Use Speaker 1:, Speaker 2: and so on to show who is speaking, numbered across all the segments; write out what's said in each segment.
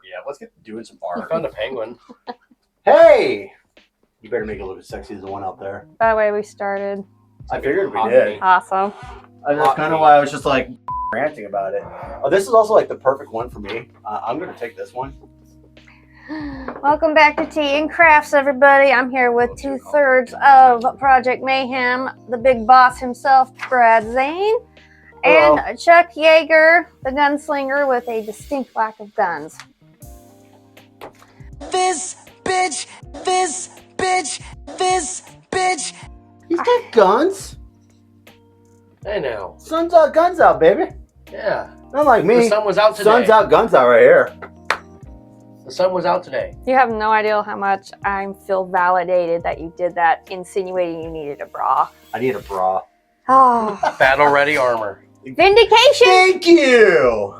Speaker 1: Yeah, let's get doing some art.
Speaker 2: I found a penguin.
Speaker 1: Hey! You better make it look as sexy as the one out there.
Speaker 3: By the way, we started.
Speaker 1: I figured we did.
Speaker 3: Awesome.
Speaker 1: That's kind of why I was just like ranting about it. Oh, this is also like the perfect one for me. I'm going to take this one.
Speaker 3: Welcome back to Tea and Crafts, everybody. I'm here with 2/3 of Project Mayhem, the big boss himself, Brad Zane,
Speaker 1: Hello.
Speaker 3: and Chuck Yeager, the gunslinger with a distinct lack of guns.
Speaker 4: This bitch, this bitch, this bitch.
Speaker 1: He's got guns.
Speaker 2: I know.
Speaker 1: Sun's out, guns out, baby.
Speaker 2: Yeah.
Speaker 1: Not like me.
Speaker 2: The sun was out today.
Speaker 1: Sun's out, guns out right here.
Speaker 2: The sun was out today.
Speaker 3: You have no idea how much I feel validated that you did that, insinuating you needed a bra.
Speaker 1: I need a bra.
Speaker 3: Oh,
Speaker 2: Battle ready armor.
Speaker 3: vindication!
Speaker 1: Thank you.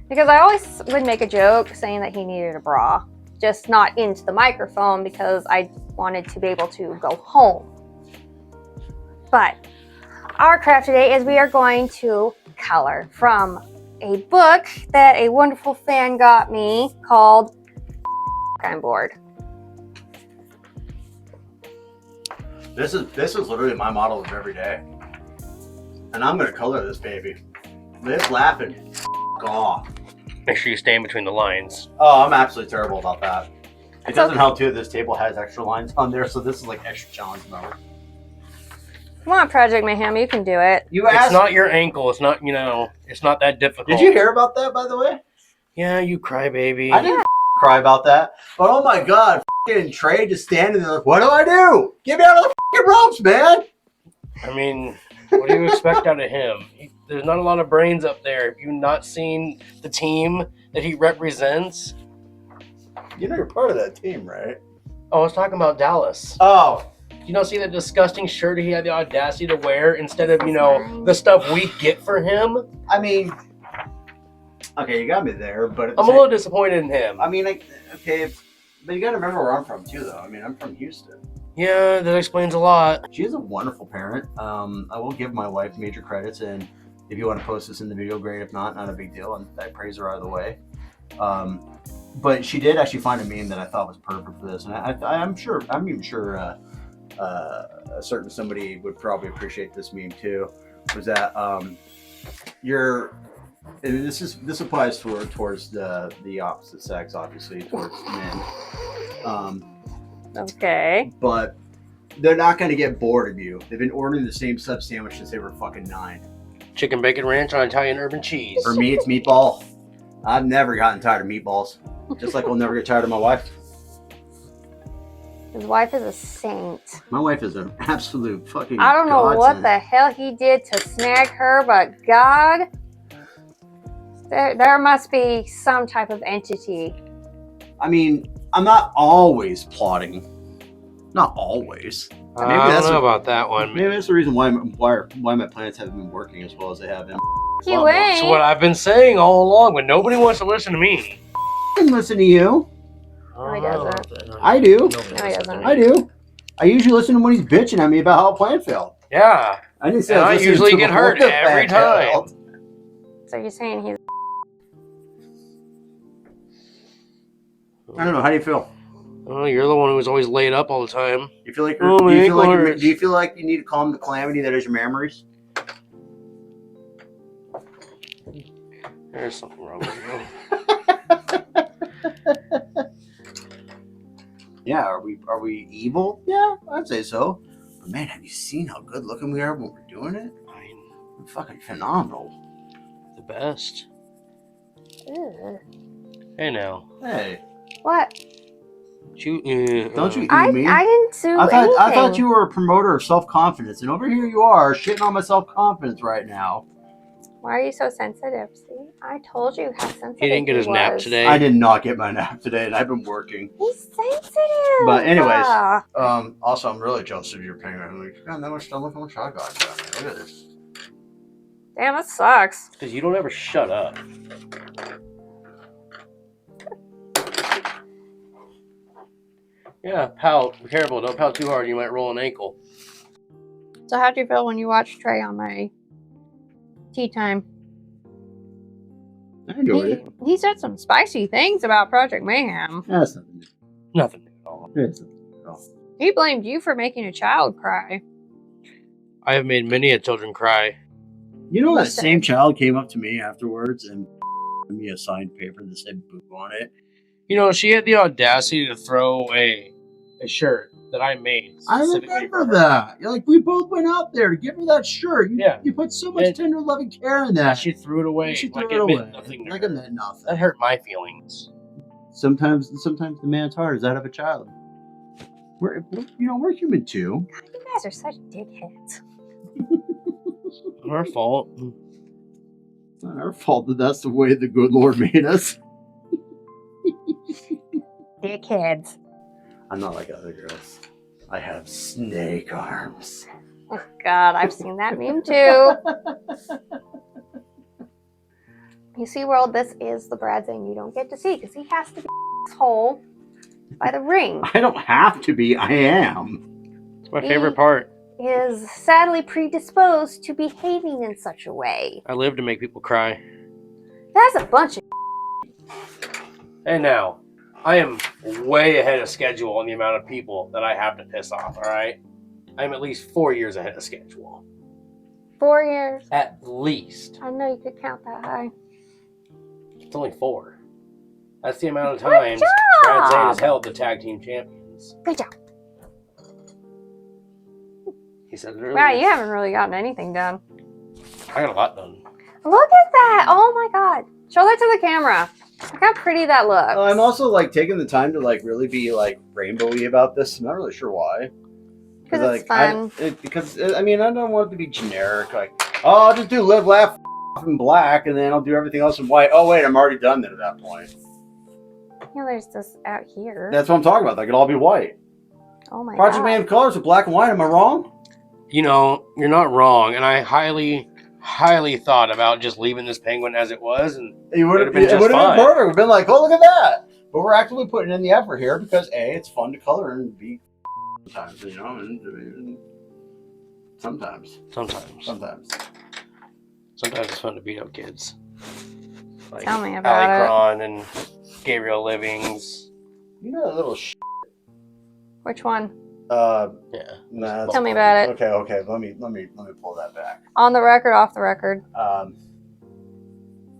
Speaker 3: Because I always would make a joke saying that he needed a bra, just not into the microphone because I wanted to be able to go home. But our craft today is we are going to color from a book that a wonderful fan got me called I'm Bored.
Speaker 1: This is literally my model of every day. And I'm going to color this baby. Live laughing. Off.
Speaker 2: Make sure you stay in between the lines.
Speaker 1: Oh, I'm absolutely terrible about that. It doesn't help too. This table has extra lines on there, so this is like extra challenge mode.
Speaker 3: Come on, Project Mayhem, you can do it.
Speaker 1: You asked.
Speaker 2: It's not your ankle. It's not, it's not that difficult.
Speaker 1: Did you hear about that, by the way?
Speaker 2: Yeah, you crybaby.
Speaker 1: I didn't cry about that. But oh my god, fucking Trey just standing there like, what do I do? Get me out of the fucking ropes, man!
Speaker 2: I mean, what do you expect out of him? There's not a lot of brains up there. Have you not seen the team that he represents?
Speaker 1: You know you're part of that team, right?
Speaker 2: Oh, I was talking about Dallas.
Speaker 1: Oh.
Speaker 2: You don't see that disgusting shirt he had the audacity to wear instead of, the stuff we get for him?
Speaker 1: I mean, okay, you got me there, but
Speaker 2: I'm a little disappointed in him.
Speaker 1: I mean, okay, but you gotta remember where I'm from too, though. I mean, I'm from Houston.
Speaker 2: Yeah, that explains a lot.
Speaker 1: She is a wonderful parent. I will give my wife major credits, and if you want to post this in the video, great. If not, not a big deal, and I praise her out of the way. But she did actually find a meme that I thought was perfect for this, and I'm even sure a certain somebody would probably appreciate this meme too. Was that this applies towards the opposite sex, obviously, towards men.
Speaker 3: Okay.
Speaker 1: But they're not going to get bored of you. They've been ordering the same sub sandwich since they were fucking 9.
Speaker 2: Chicken bacon ranch on Italian urban cheese.
Speaker 1: For me, it's meatball. I've never gotten tired of meatballs. Just like I'll never get tired of my wife.
Speaker 3: His wife is a saint.
Speaker 1: My wife is an absolute fucking
Speaker 3: I don't know
Speaker 1: godsend.
Speaker 3: what the hell he did to snag her, but God, there must be some type of entity.
Speaker 1: I mean, I'm not always plotting. Not always.
Speaker 2: I don't know about that one.
Speaker 1: Maybe that's the reason why my planets haven't been working as well as they have been.
Speaker 3: You ain't.
Speaker 2: That's what I've been saying all along, but nobody wants to listen to me.
Speaker 1: I can listen to you.
Speaker 3: No, he doesn't.
Speaker 1: I do.
Speaker 3: No, he doesn't.
Speaker 1: I do. I usually listen to when he's bitching at me about how a plan failed.
Speaker 2: Yeah.
Speaker 1: I didn't say
Speaker 2: And
Speaker 1: I
Speaker 2: I
Speaker 1: was
Speaker 2: usually
Speaker 1: listening to
Speaker 2: get hurt
Speaker 1: before the
Speaker 2: every
Speaker 1: plan
Speaker 2: time.
Speaker 1: failed.
Speaker 3: So you're saying he's...
Speaker 1: I don't know. How do you feel?
Speaker 2: Oh, you're the one who was always laid up all the time.
Speaker 1: You feel like
Speaker 2: Oh,
Speaker 1: do
Speaker 2: my
Speaker 1: you
Speaker 2: ankle hurts.
Speaker 1: do you feel like you need to calm the calamity that is your memories?
Speaker 2: There's something wrong with you.
Speaker 1: Yeah, are we evil? Yeah, I'd say so. But man, have you seen how good looking we are when we're doing it?
Speaker 2: I mean,
Speaker 1: We're fucking phenomenal.
Speaker 2: the best.
Speaker 3: Ugh.
Speaker 2: Hey now.
Speaker 1: Hey,
Speaker 3: What?
Speaker 1: don't you eat
Speaker 3: I
Speaker 1: me?
Speaker 3: didn't do
Speaker 1: I thought
Speaker 3: anything.
Speaker 1: you were a promoter of self-confidence, and over here you are shitting on my self-confidence right now.
Speaker 3: Why are you so sensitive? See? I told you how sensitive
Speaker 2: He didn't get his nap today.
Speaker 1: I did not get my nap today, and I've been working.
Speaker 3: He's sensitive.
Speaker 1: But anyways,
Speaker 3: Ah.
Speaker 1: also I'm really jealous of your penguin. I'm like, God, that much stomach, how much I got. Look at this.
Speaker 3: Damn, that sucks.
Speaker 2: Because you don't ever shut up. Yeah, pout. Be careful. Don't pout too hard. You might roll an ankle.
Speaker 3: So how'd you feel when you watched Trey on my tea time?
Speaker 1: I enjoyed it.
Speaker 3: He said some spicy things about Project Mayhem.
Speaker 1: That's nothing new.
Speaker 2: Nothing new at all.
Speaker 1: It's nothing new at all.
Speaker 3: He blamed you for making a child cry.
Speaker 2: I have made many a children cry.
Speaker 1: You know, that
Speaker 3: Listen.
Speaker 1: same child came up to me afterwards and gave me a signed paper that said boo on it.
Speaker 2: You know, she had the audacity to throw away a shirt that I made.
Speaker 1: I
Speaker 2: specifically
Speaker 1: remember
Speaker 2: for her.
Speaker 1: that. You're like, we both went out there to give her that shirt.
Speaker 2: Yeah.
Speaker 1: You put so much
Speaker 2: And-
Speaker 1: tender, loving care in that.
Speaker 2: She threw it away.
Speaker 1: She threw
Speaker 2: like
Speaker 1: it
Speaker 2: it
Speaker 1: away.
Speaker 2: meant nothing to
Speaker 1: Like
Speaker 2: her.
Speaker 1: it meant nothing.
Speaker 2: That hurt my feelings.
Speaker 1: Sometimes the man's heart is that of a child. We're human too.
Speaker 3: God, you guys are such dickheads.
Speaker 2: Our fault.
Speaker 1: It's not our fault that that's the way the good Lord made us.
Speaker 3: Dickheads.
Speaker 1: I'm not like other girls. I have snake arms.
Speaker 3: Oh God, I've seen that meme too. You see, world, this is the Brad Zane you don't get to see because he has to be asshole by the ring.
Speaker 1: I don't have to be. I am.
Speaker 2: It's my favorite part.
Speaker 3: Is sadly predisposed to behaving in such a way.
Speaker 2: I live to make people cry.
Speaker 3: That's a bunch of
Speaker 2: And now, I am way ahead of schedule on the amount of people that I have to piss off, alright? I'm at least 4 years ahead of schedule.
Speaker 3: 4 years.
Speaker 2: At least.
Speaker 3: I know you could count that high.
Speaker 2: It's only 4. That's the amount of
Speaker 3: Good
Speaker 2: times Brad Zane has
Speaker 3: job.
Speaker 2: held the tag team champions.
Speaker 3: Good job.
Speaker 2: He said it earlier.
Speaker 3: Wow, you haven't really gotten anything done.
Speaker 2: I got a lot done.
Speaker 3: Look at that! Oh my God! Show that to the camera. Look how pretty that looks.
Speaker 1: I'm also like taking the time to like really be like rainbowy about this. I'm not really sure why.
Speaker 3: Because it's fun.
Speaker 1: I mean, I don't want it to be generic. Like, oh, I'll just do live, laugh, in black, and then I'll do everything else in white. Oh wait, I'm already done then at that point.
Speaker 3: Yeah, there's this out here.
Speaker 1: That's what I'm talking about. Like, it'll all be white.
Speaker 3: Oh my
Speaker 1: Project
Speaker 3: God.
Speaker 1: Man colors with black and white. Am I wrong?
Speaker 2: You know, you're not wrong, and I highly thought about just leaving this penguin as it was, and
Speaker 1: It would have
Speaker 2: It'd been just
Speaker 1: been
Speaker 2: fine.
Speaker 1: perfect. We've been like, oh, look at that. But we're actively putting in the effort here because A, it's fun to color and B, sometimes, you know, and sometimes
Speaker 2: sometimes it's fun to beat up kids. Like
Speaker 3: Tell me about it.
Speaker 2: Alicron and Gabriel Livings.
Speaker 1: You know that little
Speaker 3: Which one?
Speaker 2: Yeah.
Speaker 1: Nah,
Speaker 3: Tell me about it.
Speaker 1: Okay. Let me pull that back.
Speaker 3: On the record, off the record.
Speaker 1: On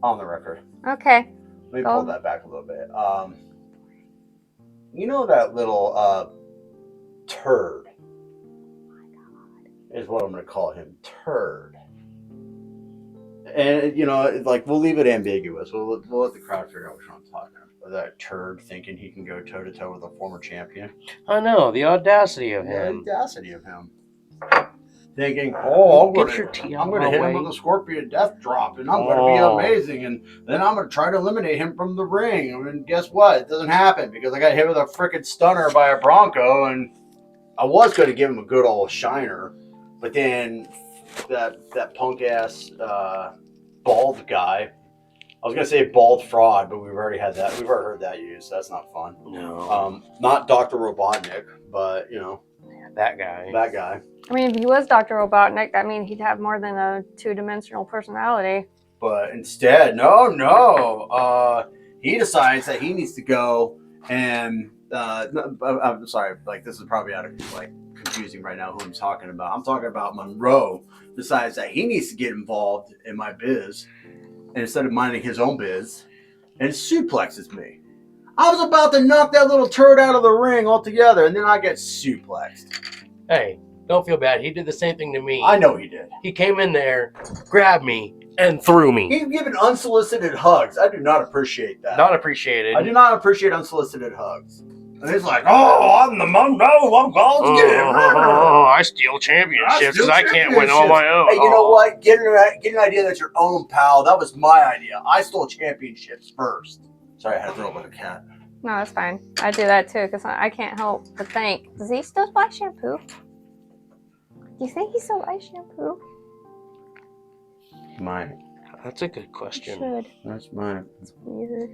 Speaker 1: the record.
Speaker 3: Okay.
Speaker 1: Let me
Speaker 3: Go.
Speaker 1: pull that back a little bit. You know that little turd is what I'm going to call him. Turd. And you know, like we'll leave it ambiguous. We'll let the crowd figure out what I'm talking about. That turd thinking he can go toe to toe with a former champion.
Speaker 2: I know, the audacity of
Speaker 1: The
Speaker 2: him.
Speaker 1: audacity of him. Thinking, oh,
Speaker 2: Get your tea
Speaker 1: I'm
Speaker 2: out
Speaker 1: going to
Speaker 2: of
Speaker 1: hit
Speaker 2: my
Speaker 1: him
Speaker 2: way.
Speaker 1: with a scorpion death drop, and I'm going to be amazing, and then I'm going to try to eliminate him from the ring. And guess what? It doesn't happen because I got hit with a freaking stunner by a Bronco, and I was going to give him a good old shiner, but then that punk ass bald guy. I was gonna say bald fraud, but we've already heard that used. So that's not fun.
Speaker 2: No.
Speaker 1: Not Dr. Robotnik, but you know
Speaker 2: That guy.
Speaker 1: that guy.
Speaker 3: I mean, if he was Dr. Robotnik, that means he'd have more than a two-dimensional personality.
Speaker 1: But instead, no. He decides that he needs to go and I'm sorry, like this is probably out of like confusing right now who I'm talking about. I'm talking about Monroe decides that he needs to get involved in my biz. And instead of minding his own biz, and suplexes me. I was about to knock that little turd out of the ring altogether, and then I get suplexed.
Speaker 2: Hey, don't feel bad. He did the same thing to me.
Speaker 1: I know he did.
Speaker 2: He came in there, grabbed me, and threw me.
Speaker 1: He's giving unsolicited hugs. I do not appreciate that.
Speaker 2: Not appreciated.
Speaker 1: I do not appreciate unsolicited hugs. And he's like, oh, I'm the Monroe. I'm going to get him.
Speaker 2: I steal championships because I can't win on my own.
Speaker 1: Hey, you know what? Get an idea that's your own, pal. That was my idea. I stole championships first. Sorry, I had to throw up like a cat.
Speaker 3: No, that's fine. I do that too because I can't help but think, does he still buy shampoo? Do you think he still buys shampoo?
Speaker 1: Mine.
Speaker 2: That's a good
Speaker 3: He
Speaker 2: question.
Speaker 3: should.
Speaker 1: That's mine.
Speaker 3: It's weird.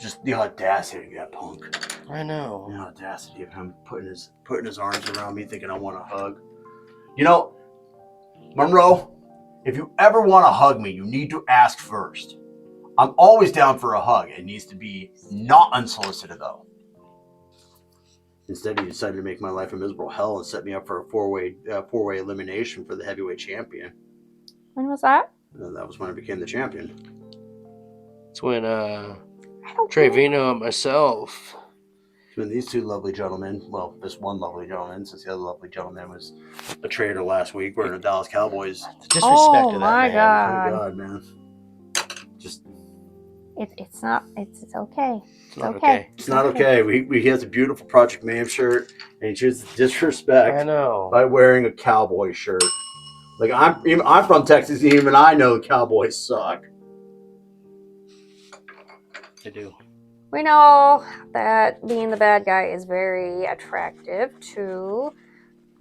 Speaker 1: Just the audacity of that punk.
Speaker 2: I know.
Speaker 1: The audacity of him putting his arms around me thinking I want a hug. You know, Monroe, if you ever want to hug me, you need to ask first. I'm always down for a hug. It needs to be not unsolicited, though. Instead, he decided to make my life a miserable hell and set me up for a four-way elimination for the heavyweight champion.
Speaker 3: When was that?
Speaker 1: And that was when I became the champion.
Speaker 2: It's when
Speaker 3: I don't
Speaker 2: Trevino and myself.
Speaker 1: It's when these two lovely gentlemen, well, this one lovely gentleman, since the other lovely gentleman was a traitor last week, we're in the Dallas Cowboys. Disrespect
Speaker 3: Oh
Speaker 1: to that
Speaker 3: my
Speaker 1: man.
Speaker 3: God.
Speaker 1: Oh my God, man. Just
Speaker 3: It's not. It's okay.
Speaker 2: It's not
Speaker 3: okay.
Speaker 2: okay.
Speaker 1: it's not okay. He has a beautiful Project Mayhem shirt, and he chooses to disrespect
Speaker 2: I know.
Speaker 1: by wearing a cowboy shirt. Like I'm from Texas, and even I know the Cowboys suck.
Speaker 2: They do.
Speaker 3: We know that being the bad guy is very attractive to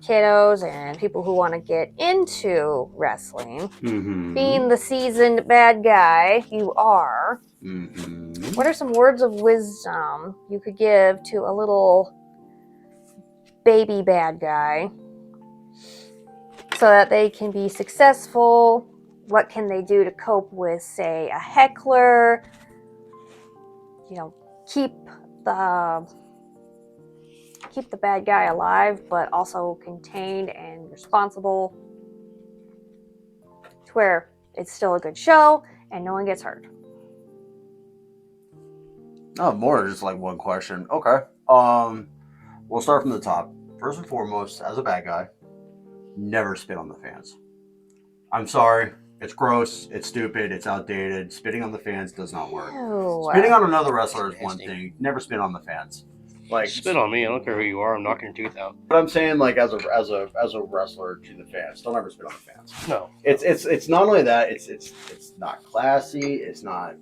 Speaker 3: kiddos and people who want to get into wrestling.
Speaker 1: Mm-hmm.
Speaker 3: Being the seasoned bad guy you are,
Speaker 1: Mm-hmm.
Speaker 3: what are some words of wisdom you could give to a little baby bad guy so that they can be successful? What can they do to cope with, say, a heckler? You know, keep the bad guy alive, but also contained and responsible to where it's still a good show and no one gets hurt.
Speaker 1: Oh, more than just like one question. Okay. We'll start from the top. First and foremost, as a bad guy, never spit on the fans. I'm sorry. It's gross. It's stupid. It's outdated. Spitting on the fans does not work.
Speaker 3: Ew.
Speaker 1: Spitting on another wrestler is one
Speaker 2: Nasty.
Speaker 1: thing. Never spit on the fans. Like
Speaker 2: Spit on me. I don't care who you are. I'm knocking your tooth out.
Speaker 1: But I'm saying, like, as a wrestler to the fans, don't ever spit on the fans.
Speaker 2: No.
Speaker 1: It's not only that. It's not classy. It's not.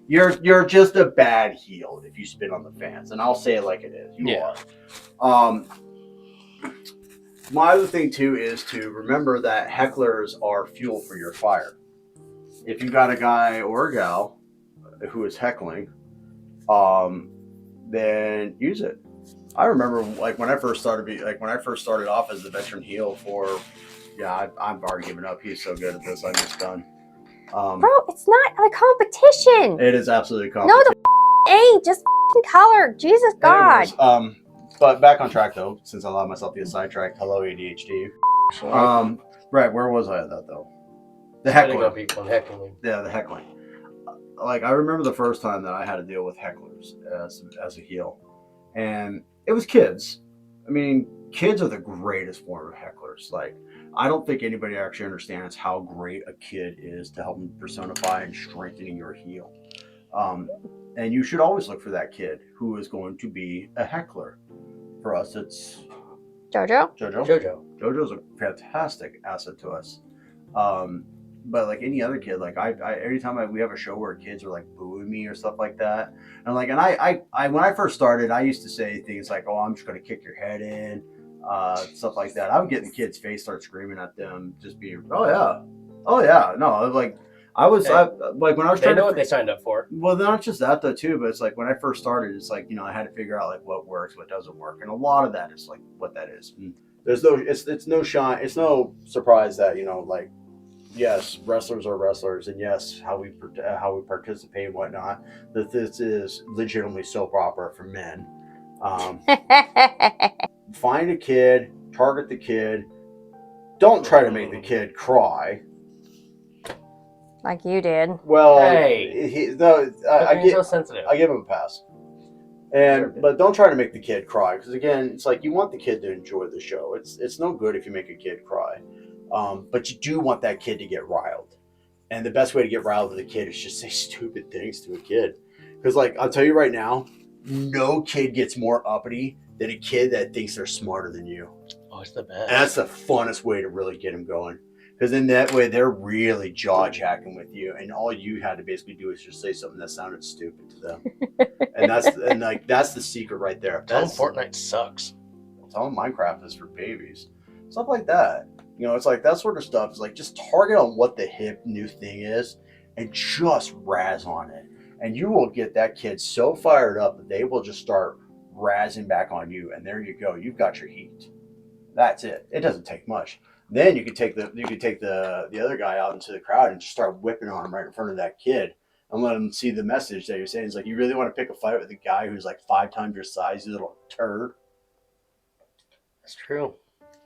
Speaker 1: You're just a bad heel if you spit on the fans, and I'll say it like it is. You are. My other thing too is to remember that hecklers are fuel for your fire. If you got a guy or a gal who is heckling, then use it. I remember like when I first started off as the veteran heel for, I've already given up. He's so good at this. I'm just done.
Speaker 3: Bro, it's not a competition.
Speaker 1: It is absolutely
Speaker 3: No,
Speaker 1: complicated.
Speaker 3: the ain't. Just color. Jesus God.
Speaker 1: Anyways, but back on track though, since I allowed myself to get sidetracked. Hello, ADHD. Right, where was I at that though? The heckling.
Speaker 2: People heckling.
Speaker 1: Yeah, the heckling. Like I remember the first time that I had to deal with hecklers as a heel, and it was kids. I mean, kids are the greatest form of hecklers. Like, I don't think anybody actually understands how great a kid is to help them personify and strengthening your heel. And you should always look for that kid who is going to be a heckler. For us, it's
Speaker 3: Jojo.
Speaker 1: Jojo's a fantastic asset to us. But like any other kid, like I every time we have a show where kids are like booing me or stuff like that, and like, and I when I first started, I used to say things like, "Oh, I'm just gonna kick your head in," stuff like that. I would get in the kid's face, start screaming at them, just be, oh yeah, no, like like when I was
Speaker 2: They
Speaker 1: trying
Speaker 2: know
Speaker 1: to,
Speaker 2: what they signed up for.
Speaker 1: well, not just that though too, but it's like when I first started, it's like, I had to figure out like what works, what doesn't work, and a lot of that is like what that is. And there's no, it's no shine, it's no surprise that like. Yes, wrestlers are wrestlers, and yes, how we participate and whatnot. That this is legitimately soap opera for men. Find a kid, target the kid. Don't try to make the kid cry.
Speaker 3: Like you did.
Speaker 1: Well,
Speaker 2: Hey. So sensitive.
Speaker 1: I give him a pass. But don't try to make the kid cry, because again, it's like you want the kid to enjoy the show. It's no good if you make a kid cry. But you do want that kid to get riled. And the best way to get riled with a kid is just say stupid things to a kid. Because, like, I'll tell you right now, no kid gets more uppity than a kid that thinks they're smarter than you.
Speaker 2: Oh, it's the best.
Speaker 1: And that's the funnest way to really get them going. Because in that way, they're really jaw-jacking with you. And all you had to basically do is just say something that sounded stupid to them. and that's the secret right there.
Speaker 2: Tell them Fortnite sucks.
Speaker 1: Tell them Minecraft is for babies. Stuff like that. It's like that sort of stuff is like just target on what the hip new thing is and just razz on it. And you will get that kid so fired up that they will just start razzing back on you. And there you go. You've got your heat. That's it. It doesn't take much. Then you could take the other guy out into the crowd and just start whipping on him right in front of that kid and let him see the message that you're saying. It's like, you really want to pick a fight with a guy who's like 5 times your size, you little turd?
Speaker 2: It's true.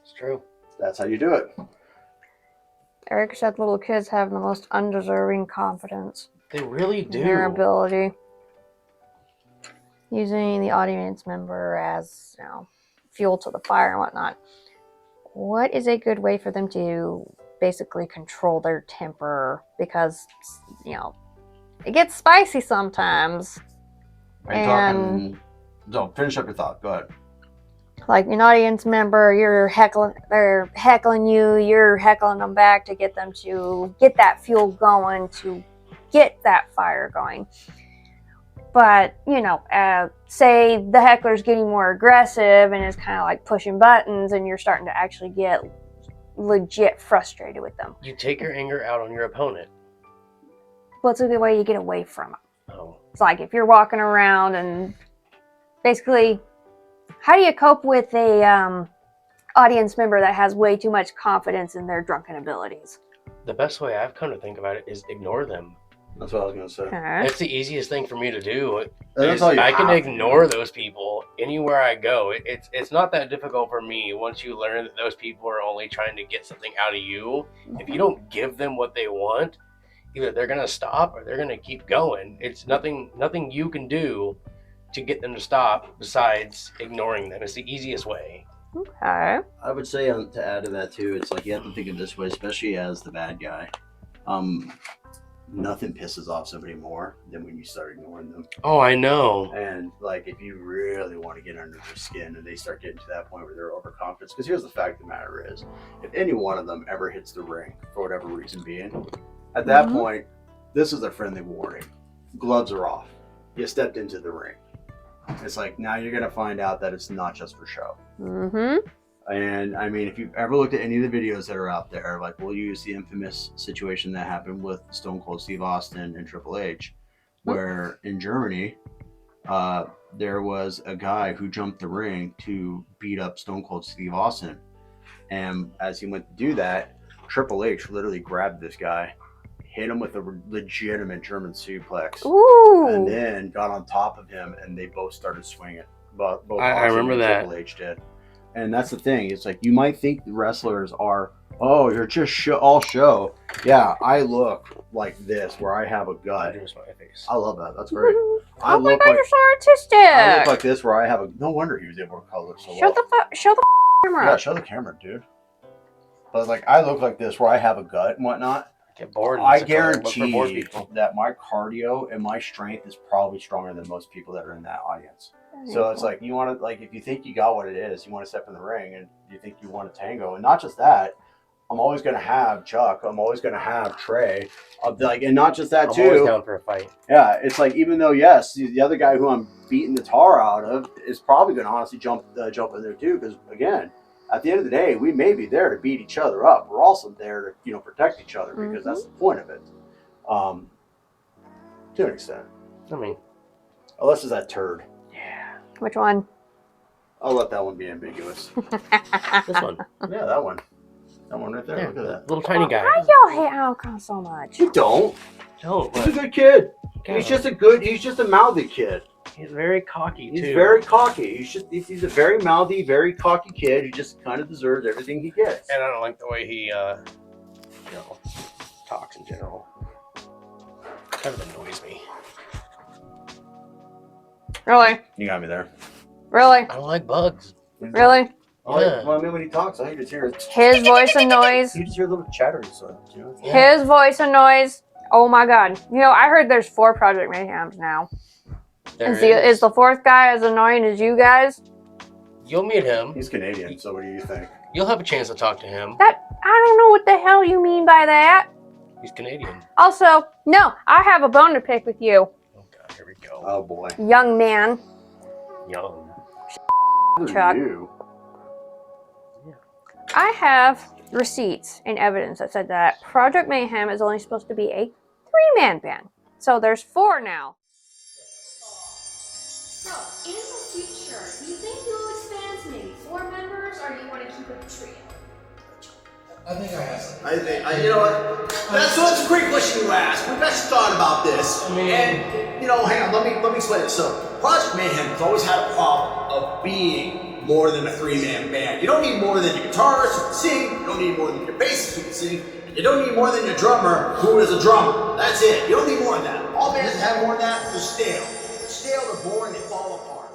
Speaker 2: It's true.
Speaker 1: That's how you do it.
Speaker 3: Eric said little kids have the most undeserving confidence
Speaker 2: They really
Speaker 3: in their
Speaker 2: do.
Speaker 3: ability. Using the audience member as, fuel to the fire and whatnot. What is a good way for them to basically control their temper? Because, it gets spicy sometimes.
Speaker 1: Are you talking? Don't finish up your thought. Go ahead.
Speaker 3: Like an audience member, they're heckling you, you're heckling them back to get them to get that fuel going, to get that fire going. But, say the heckler's getting more aggressive and is kind of like pushing buttons, and you're starting to actually get legit frustrated with them.
Speaker 2: You take your anger out on your opponent.
Speaker 3: What's a good way to get away from it?
Speaker 2: Oh.
Speaker 3: It's like if you're walking around and basically, how do you cope with a audience member that has way too much confidence in their drunken abilities?
Speaker 2: The best way I've come to think about it is ignore them.
Speaker 1: That's what I was gonna say.
Speaker 3: Okay.
Speaker 2: It's the easiest thing for me to do.
Speaker 1: That's all you
Speaker 2: I can
Speaker 1: have to
Speaker 2: ignore
Speaker 1: do.
Speaker 2: those people anywhere I go. It's not that difficult for me once you learn that those people are only trying to get something out of you. If you don't give them what they want, either they're gonna stop or they're gonna keep going. It's nothing you can do to get them to stop besides ignoring them. It's the easiest way.
Speaker 3: Okay.
Speaker 1: I would say to add to that too, it's like you have to think of this way, especially as the bad guy. Nothing pisses off somebody more than when you start ignoring them.
Speaker 2: Oh, I know.
Speaker 1: And like, if you really want to get under their skin and they start getting to that point where they're overconfident, because here's the fact of the matter is, if any one of them ever hits the ring for whatever reason being, at that point, this is a friendly warning. Gloves are off. You stepped into the ring. It's like, now you're gonna find out that it's not just for show.
Speaker 3: Mm-hmm.
Speaker 1: And I mean, if you've ever looked at any of the videos that are out there, like we'll use the infamous situation that happened with Stone Cold Steve Austin and Triple H, where in Germany, there was a guy who jumped the ring to beat up Stone Cold Steve Austin. And as he went to do that, Triple H literally grabbed this guy, hit him with a legitimate German suplex, and then got on top of him, and they both started swinging. Both
Speaker 2: I remember
Speaker 1: and
Speaker 2: that.
Speaker 1: Triple H did. And that's the thing. It's like, you might think the wrestlers are, oh, you're just all show. Yeah, I look like this, where I have a gut. I love that. That's great.
Speaker 3: Oh my God, you're so artistic.
Speaker 1: I look like this, where I have a. No wonder he was able to color so well.
Speaker 3: Show the camera.
Speaker 1: Yeah, show the camera, dude. But like, I look like this, where I have a gut and whatnot.
Speaker 2: Get bored.
Speaker 1: I guarantee that my cardio and my strength is probably stronger than most people that are in that audience. So it's like, you want to, like, if you think you got what it is, you want to step in the ring and you think you want to tango. And not just that, I'm always going to have Chuck. I'm always going to have Trey. And not just that, too.
Speaker 2: I'm always down for a fight.
Speaker 1: Yeah, it's like, even though, yes, the other guy who I'm beating the tar out of is probably going to honestly jump in there, too. Because, again, at the end of the day, we may be there to beat each other up. We're also there to, protect each other, because that's the point of it. To an extent.
Speaker 2: I mean,
Speaker 1: unless it's that turd.
Speaker 3: Which one?
Speaker 1: I'll let that one be ambiguous.
Speaker 2: This one.
Speaker 1: Yeah, that one. That one right there.
Speaker 2: Yeah,
Speaker 1: look at that.
Speaker 2: Little tiny guy.
Speaker 3: Why y'all hate Alcon so much?
Speaker 1: You don't.
Speaker 2: No,
Speaker 1: He's a good kid.
Speaker 2: God.
Speaker 1: He's just a mouthy kid.
Speaker 2: He's very cocky, too.
Speaker 1: He's very cocky. He's a very mouthy, very cocky kid who just kind of deserves everything he gets.
Speaker 2: And I don't like the way he, talks in general. Kind of annoys me.
Speaker 3: Really?
Speaker 1: You got me there.
Speaker 3: Really?
Speaker 2: I don't like bugs.
Speaker 3: Really?
Speaker 1: Well, I mean, when he talks, I just hear
Speaker 3: his voice annoys.
Speaker 1: You just hear little chattery sounds,
Speaker 3: His voice annoys. Oh my God! I heard there's 4 Project Mayhems now. Is the 4th guy as annoying as you guys?
Speaker 2: You'll meet him.
Speaker 1: He's Canadian, so what do you think?
Speaker 2: You'll have a chance to talk to him.
Speaker 3: I don't know what the hell you mean by that.
Speaker 2: He's Canadian.
Speaker 3: Also, no, I have a bone to pick with you.
Speaker 2: Oh God, here we go.
Speaker 1: Oh boy.
Speaker 3: Young man.
Speaker 2: Young.
Speaker 3: Chuck.
Speaker 1: You.
Speaker 3: I have receipts and evidence that said that Project Mayhem is only supposed to be a 3-man band. So there's 4 now.
Speaker 5: So, in the future, do you think you'll expand to maybe 4 members, or do you want to keep it a trio? I think I have some.
Speaker 1: You know what? That's a great question you asked. We've actually thought about this. And, you know, hang on, let me explain it. So, Project Mayhem has always had a problem of being more than a three-man band. You don't need more than your guitarist who can sing. You don't need more than your bassist who can sing. You don't need more than your drummer who is a drummer. That's it. You don't need more than that. All bands that have more than that, they're stale. They're stale, they're boring, they fall apart.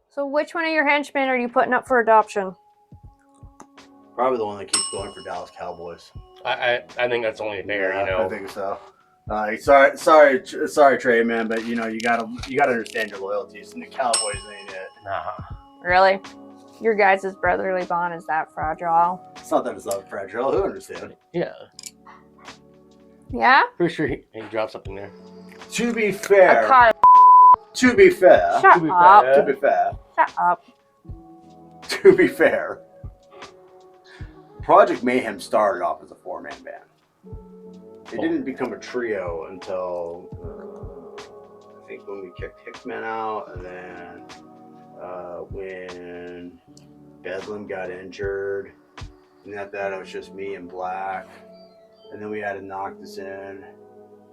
Speaker 3: So which one of your henchmen are you putting up for adoption?
Speaker 1: Probably the one that keeps going for Dallas Cowboys.
Speaker 2: I think that's only fair,
Speaker 1: Yeah,
Speaker 2: you know.
Speaker 1: I think so. Sorry, Trey, man, but you know you gotta understand your loyalties, and the Cowboys ain't it.
Speaker 2: Nah.
Speaker 3: Really? Your guys' brotherly bond is that fragile?
Speaker 1: It's not that it's not fragile. Who understands?
Speaker 2: Yeah.
Speaker 3: Yeah?
Speaker 2: Pretty sure he dropped something there.
Speaker 1: To be fair,
Speaker 3: Shut
Speaker 1: to be fair,
Speaker 3: up.
Speaker 1: to be fair,
Speaker 3: Shut up.
Speaker 1: to be fair, Project Mayhem started off as a four-man band. It didn't become a trio until I think when we kicked Hickman out, and then when Bedlam got injured, and after that it was just me and Black, and then we had to Noctis in,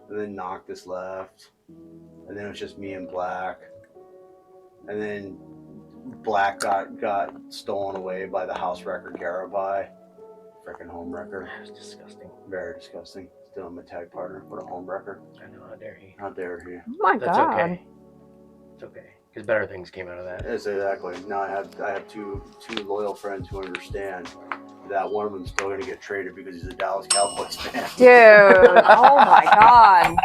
Speaker 1: and then Noctis left, and then it was just me and Black, and then Black got stolen away by the house wrecker Garabai, freaking home wrecker.
Speaker 2: That was disgusting.
Speaker 1: Very disgusting. Still my tag partner, but a home wrecker.
Speaker 2: I know, how dare he.
Speaker 1: How dare he?
Speaker 3: Oh my
Speaker 2: That's
Speaker 3: god.
Speaker 2: okay. It's okay. Because better things came out of that.
Speaker 1: Yes, exactly. Now I have two loyal friends who understand that one of them's still going to get traded because he's a Dallas Cowboys fan.
Speaker 3: Dude, oh my god.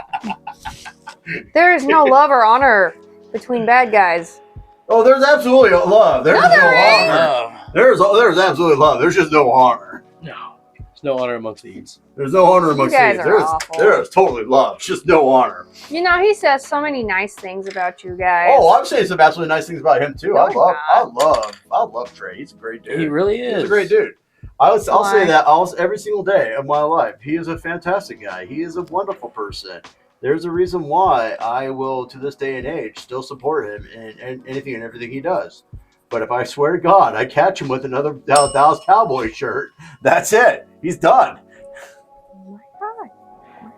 Speaker 3: There is no love or honor between bad guys.
Speaker 1: Oh, there's absolutely love. There's
Speaker 3: No, there
Speaker 1: no honor. There's absolutely love. There's just no honor.
Speaker 2: No. There's no honor amongst thieves.
Speaker 1: There's no honor amongst
Speaker 3: guys
Speaker 1: thieves.
Speaker 3: are awful.
Speaker 1: There is totally love. It's just no honor.
Speaker 3: You know, he says so many nice things about you guys.
Speaker 1: Oh, I'm saying some absolutely nice things about him too.
Speaker 3: No,
Speaker 1: I love Trey. He's a great dude.
Speaker 2: He really is.
Speaker 1: He's a great dude. I'll say
Speaker 3: Why?
Speaker 1: that every single day of my life. He is a fantastic guy. He is a wonderful person. There's a reason why I will, to this day and age, still support him in anything and everything he does. But if I swear to God, I catch him with another Dallas Cowboys shirt, that's it. He's done.
Speaker 3: Oh my god.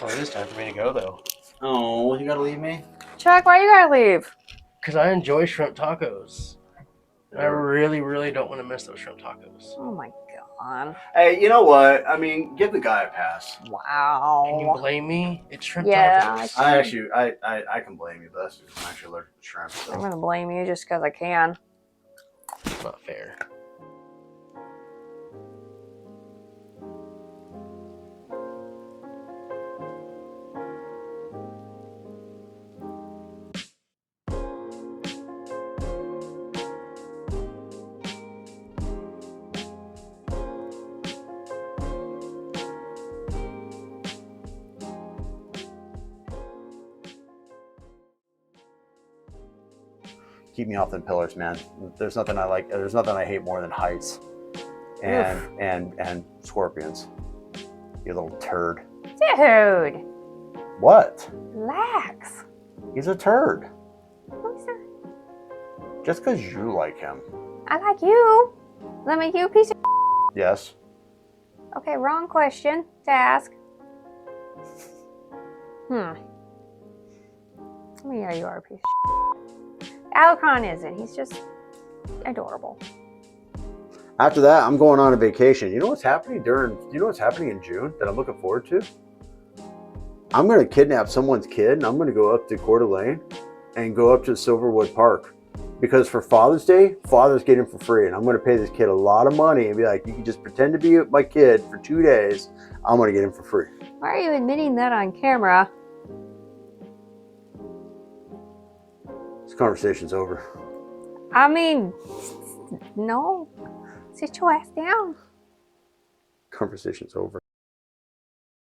Speaker 2: Well, it is time for me to go, though.
Speaker 1: Oh, you gotta leave me?
Speaker 3: Chuck, why you gotta leave?
Speaker 2: Because I enjoy shrimp tacos. And I really, really don't want to miss those shrimp tacos.
Speaker 3: Oh my god.
Speaker 1: Hey, you know what? I mean, give the guy a pass.
Speaker 3: Wow.
Speaker 2: Can you blame me? It's shrimp
Speaker 3: Yeah.
Speaker 2: tacos.
Speaker 1: I can blame you, but that's because I'm actually allergic to shrimp. So.
Speaker 3: I'm gonna blame you just because I can.
Speaker 2: It's not fair.
Speaker 1: Keep me off the pillars, man. There's nothing I like. There's nothing I hate more than heights and scorpions. You little turd.
Speaker 3: Dude,
Speaker 1: What?
Speaker 3: relax.
Speaker 1: He's a turd.
Speaker 3: Who's that?
Speaker 1: Just because you like him.
Speaker 3: I like you. Does that make you a piece of
Speaker 1: Yes.
Speaker 3: Okay, wrong question to ask. I mean, yeah, you are a piece of Alacron isn't. He's just adorable.
Speaker 1: After that, I'm going on a vacation. You know what's happening in June that I'm looking forward to? I'm going to kidnap someone's kid and I'm going to go up to Coeur d'Alene and go up to Silverwood Park. Because for Father's Day, Father's getting for free. And I'm going to pay this kid a lot of money and be like, you can just pretend to be my kid for 2 days. I'm going to get him for free.
Speaker 3: Why are you admitting that on camera?
Speaker 1: This conversation's over.
Speaker 3: I mean, no. Sit your ass down.
Speaker 1: Conversation's over.